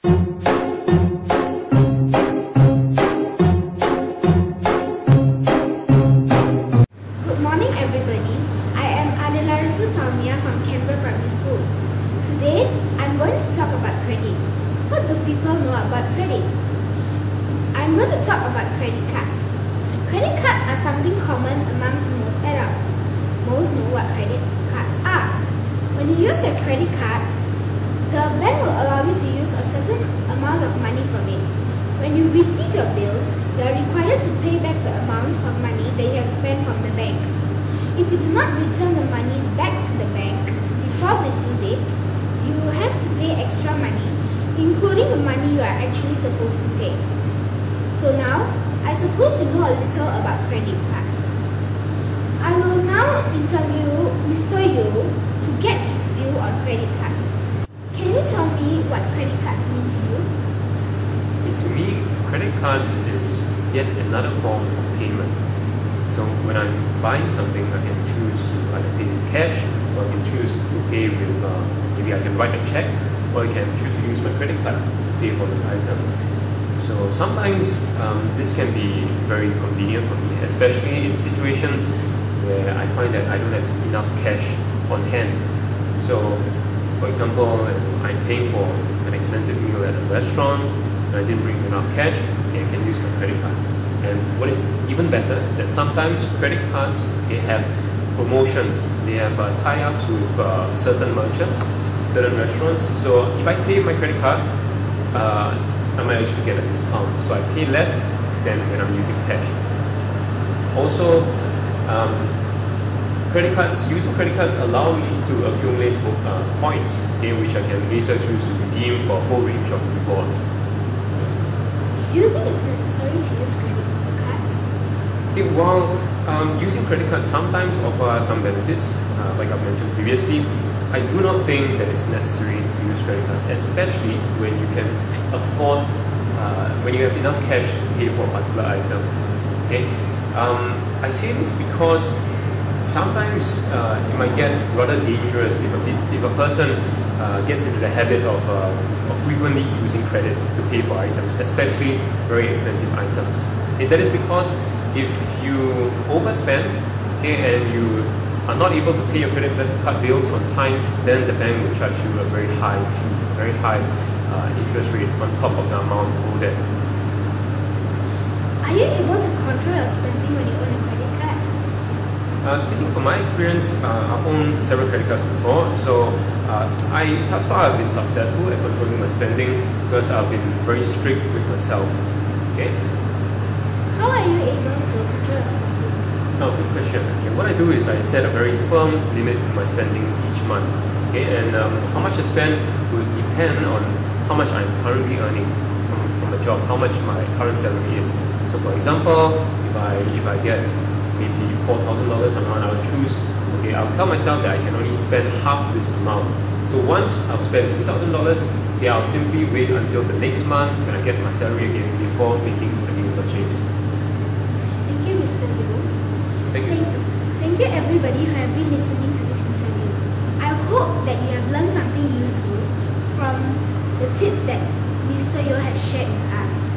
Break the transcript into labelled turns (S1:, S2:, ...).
S1: morning everybody, I am Adilarisu Samia from Canberra Primary School. Today, I'm going to talk about credit. What do people know about credit? I'm going to talk about credit cards. Credit cards are something common amongst most adults. Most know what credit cards are. When you use your credit cards, the bank will allow you to use a certain amount of money from it. When you receive your bills, you are required to pay back the amount of money that you have spent from the bank. If you do not return the money back to the bank before the due date, you will have to pay extra money, including the money you are actually supposed to pay. So now, I suppose you know a little about credit cards. I will now interview Mr. Yu to get his view on credit cards. Can you tell me what credit cards mean to you?
S2: To me, credit cards is yet another form of payment. So when I'm buying something, I can choose to either pay with cash, or I can choose to pay with, maybe I can write a check, or I can choose to use my credit card to pay for this item. So sometimes this can be very convenient for me, especially in situations where I find that I don't have enough cash on hand. So, for example, if I'm paying for an expensive meal at a restaurant, and I didn't bring enough cash, I can use my credit cards. And what is even better is that sometimes credit cards have promotions. They have tie-ups with certain merchants, certain restaurants. So if I pay my credit card, I might actually get a discount. So I pay less than when I'm using cash. Also, using credit cards allow me to accumulate points, which I can later choose to redeem for a whole range of rewards.
S1: Do you think it's necessary to use credit cards?
S2: While using credit cards sometimes offer some benefits, like I mentioned previously, I do not think that it's necessary to use credit cards, especially when you can afford, when you have enough cash to pay for a particular item. Okay? I say this because sometimes it might get rather dangerous if a person gets into the habit of frequently using credit to pay for items, especially very expensive items. And that is because if you overspend, and you are not able to pay your credit card bills on time, then the bank will charge you a very high fee, very high interest rate on top of the amount owed.
S1: Are you able to control your spending when you own a credit card?
S2: Speaking from my experience, I've owned several credit cards before, so thus far I've been successful at controlling my spending because I've been very strict with myself. Okay?
S1: How are you able to control your spending?
S2: Oh, good question. Okay, what I do is I set a very firm limit to my spending each month. Okay, and how much I spend will depend on how much I'm currently earning from a job, how much my current salary is. So, for example, if I get maybe $4,000 a month, I'll choose. Okay, I'll tell myself that I can only spend half this amount. So once I've spent $2,000, okay, I'll simply wait until the next month when I get my salary again before making a new purchase.
S1: Thank you, Mr. Liu.
S2: Thank you.
S1: Thank you everybody who have been listening to this interview. I hope that you have learned something useful from the tips that Mr. Yo has shared with us.